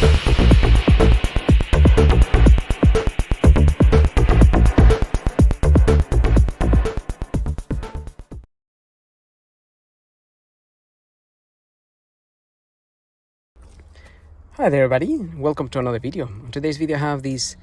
Hi there everybody, welcome to another video. In today's video I have this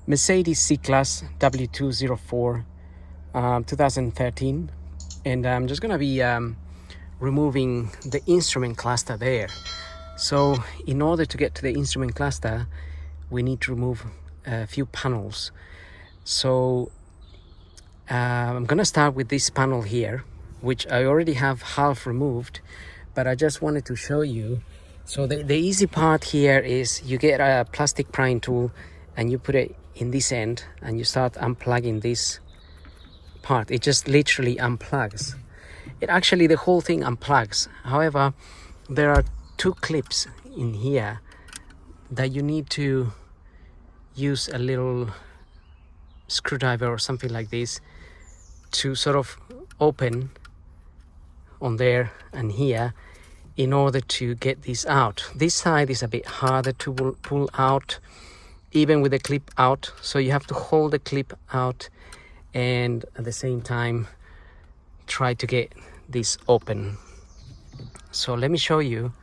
Mercedes C-Class W204 2013, and I'm just gonna be removing the instrument cluster there. So in order to get to the instrument cluster we need to remove a few panels. So I'm gonna start with this panel here, which I already have half removed, but I just wanted to show you. So the easy part here is you get a plastic prying tool and you put it in this end and you start unplugging this part. It just literally unplugs. It actually, the whole thing unplugs. However, there are two clips in here that you need to use a little screwdriver or something like this to sort of open on there and here in order to get this out. This side is a bit harder to pull out even with the clip out, so you have to hold the clip out and at the same time try to get this open. So let me show you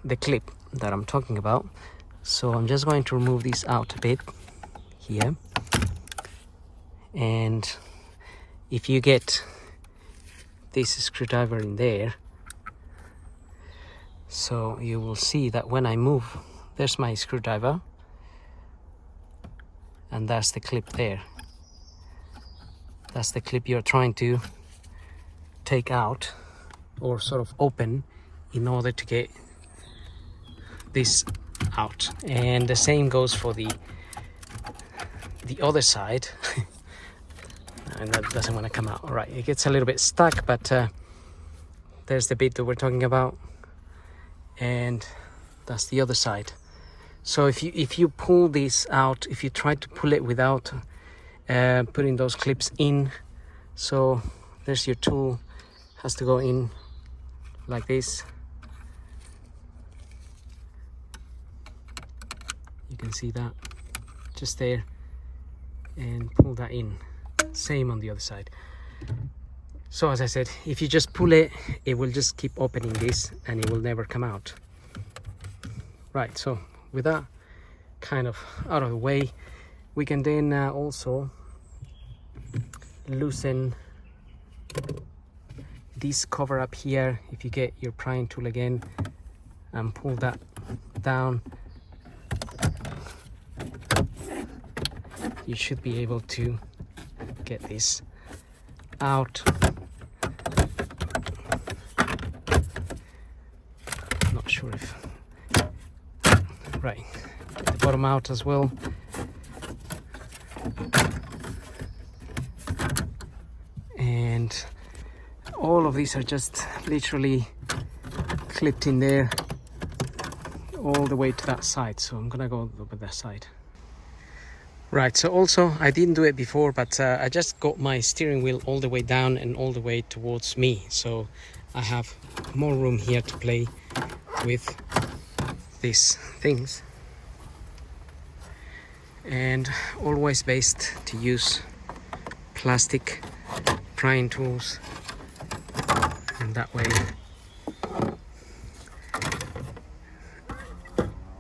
the clip that I'm talking about. So I'm just going to remove this out a bit here, and if you get this screwdriver in there, so you will see that when I move, there's my screwdriver and that's the clip there. That's the clip you're trying to take out or sort of open in order to get this out. And the same goes for the other side. And that doesn't want to come out. All right, it gets a little bit stuck, but there's the bit that we're talking about, and that's the other side. So if you pull this out, if you try to pull it without putting those clips in, so there's your tool, has to go in like this. You can see that just there, and pull that in. Same on the other side. So as I said, if you just pull it, it will just keep opening this and it will never come out. Right, so with that kind of out of the way, we can then also loosen this cover up here. If you get your prying tool again and pull that down, you should be able to get this out. Not sure if right, get the bottom out as well. And all of these are just literally clipped in there all the way to that side, so I'm gonna go over that side. Right, so also I didn't do it before, but I just got my steering wheel all the way down and all the way towards me, so I have more room here to play with these things. And always best to use plastic prying tools, and that way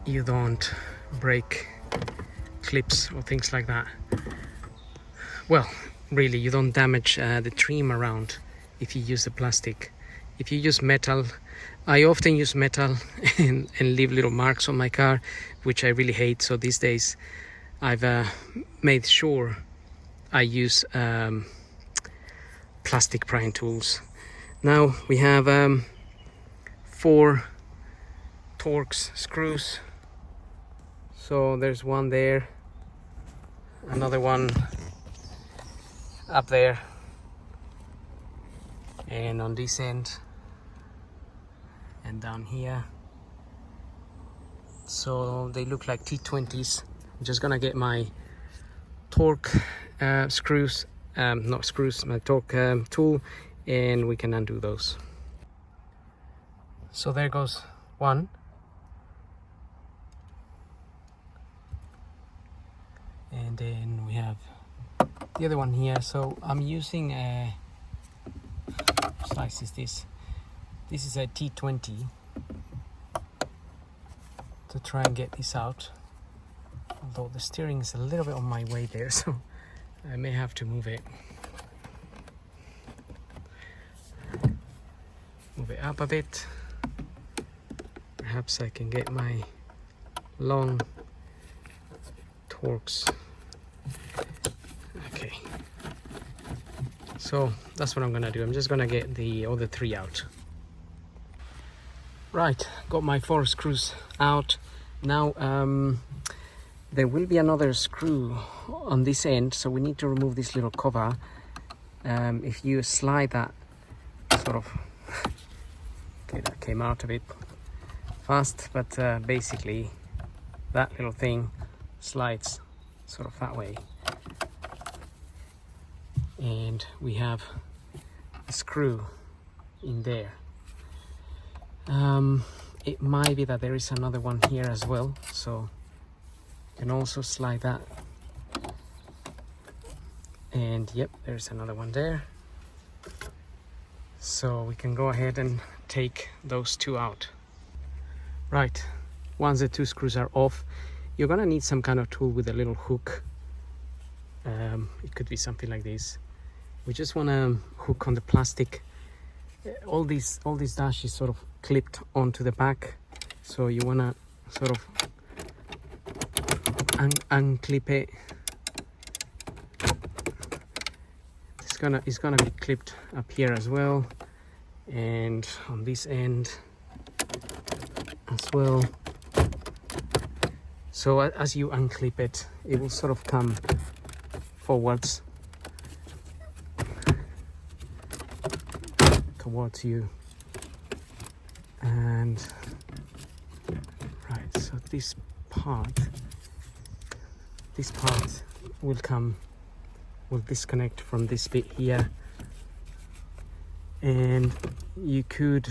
you don't break clips or things like that. Well, really, you don't damage the trim around if you use the plastic. If you use metal, I often use metal and leave little marks on my car, which I really hate. So these days I've made sure I use plastic prying tools. Now we have 4 Torx screws. So there's one there, another one up there, and on this end and down here. So they look like T20s. I'm just gonna get my torque screws, not screws, my torque tool, and we can undo those. So there goes one, and then we have the other one here. So I'm using a slice is this is a T20 to try and get this out, although the steering is a little bit on my way there, so I may have to move it up a bit. Perhaps I can get my long torques. Okay, so that's what I'm gonna do. I'm just gonna get the other three out. Right, got my 4 screws out. Now there will be another screw on this end, so we need to remove this little cover. If you slide that sort of okay, that came out a bit fast, but basically that little thing slides sort of that way, and we have a screw in there. It might be that there is another one here as well, so you can also slide that, and yep, there's another one there. So we can go ahead and take those two out. Right, once the 2 screws are off, you're gonna need some kind of tool with a little hook. It could be something like this. We just want to hook on the plastic. All this dash is sort of clipped onto the back, so you want to sort of unclip it. It's gonna be clipped up here as well, and on this end as well. So as you unclip it, it will sort of come forwards towards you, and right, so this part will disconnect from this bit here, and you could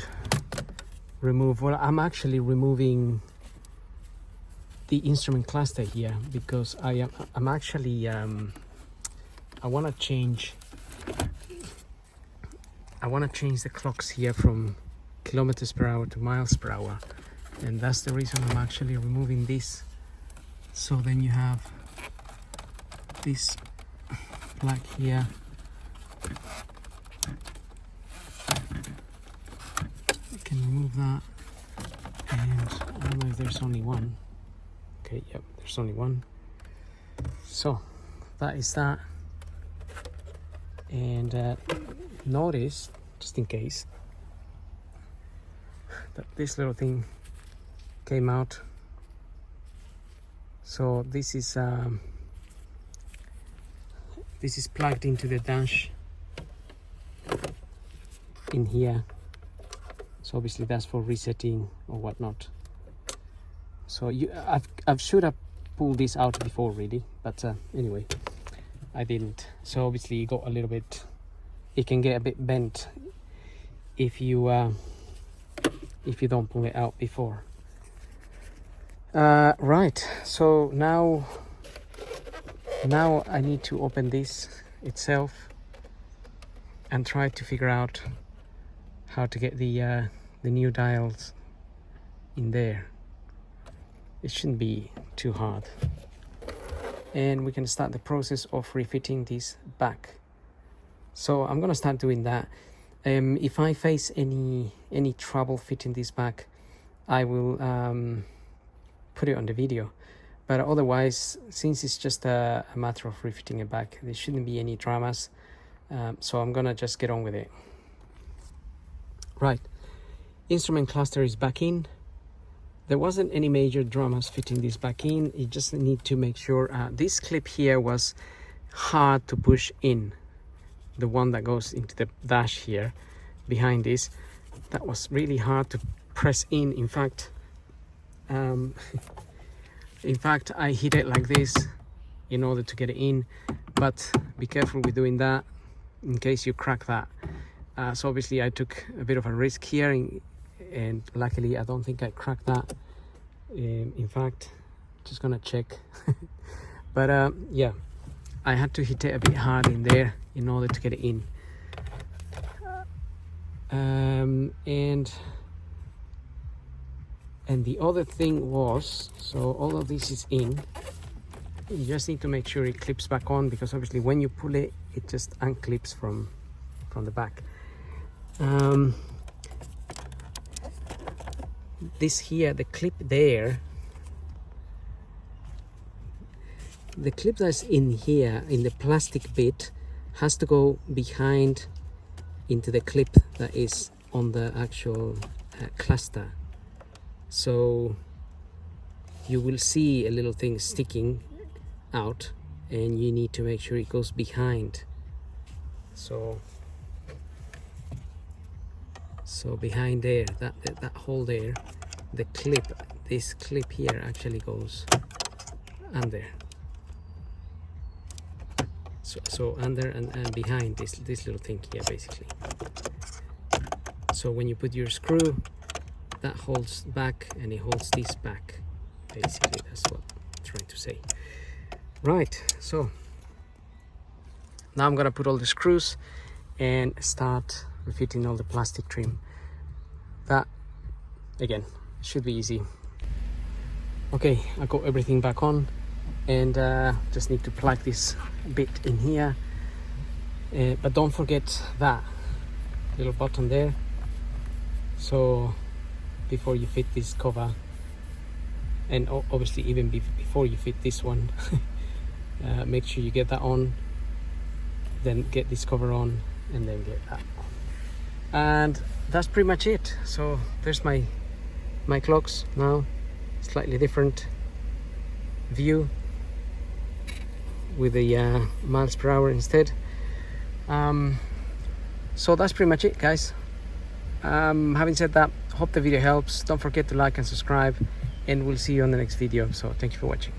remove, well, I'm actually removing the instrument cluster here because I'm actually I want to change the clocks here from kilometers per hour to miles per hour, and that's the reason I'm actually removing this. So then you have this plug here, you can remove that, and I don't know if there's only one. Okay, yep, there's only one. So that is that. And notice, just in case, that this little thing came out. So this is plugged into the dash in here. So obviously that's for resetting or whatnot. So I should have pulled this out before really, but anyway, I didn't. So obviously it got a little bit, it can get a bit bent if you don't pull it out before. Right, so now I need to open this itself and try to figure out how to get the new dials in there. It shouldn't be too hard, and we can start the process of refitting this back. So I'm gonna start doing that. If I face any trouble fitting this back, I will put it on the video, but otherwise, since it's just a matter of refitting it back, there shouldn't be any dramas. So I'm gonna just get on with it. Right, instrument cluster is back in. There wasn't any major dramas fitting this back in. You just need to make sure this clip here was hard to push in. The one that goes into the dash here behind this, that was really hard to press in. In fact, I hit it like this in order to get it in, but be careful with doing that in case you crack that. So obviously I took a bit of a risk here, and luckily I don't think I cracked that. In fact, just gonna check. But yeah, I had to hit it a bit hard in there in order to get it in. And the other thing was, so all of this is in. You just need to make sure it clips back on, because obviously when you pull it, it just unclips from the back. This here, the clip there, the clip that's in here, in the plastic bit, has to go behind into the clip that is on the actual cluster. So you will see a little thing sticking out, and you need to make sure it goes behind. So behind there, that hole there, the clip, this clip here actually goes under. So under and behind this little thing here, basically. So when you put your screw, that holds back and it holds this back, basically. That's what I'm trying to say. Right, so now I'm gonna put all the screws and start refitting all the plastic trim. That, again, should be easy. Okay, I got everything back on, and just need to plug this bit in here. But don't forget that little button there. So before you fit this cover, and obviously even before you fit this one, make sure you get that on, then get this cover on, and then get that on. And that's pretty much it. So there's my clocks now, slightly different view with the miles per hour instead. So that's pretty much it, guys. Having said that, hope the video helps. Don't forget to like and subscribe, and we'll see you on the next video. So thank you for watching.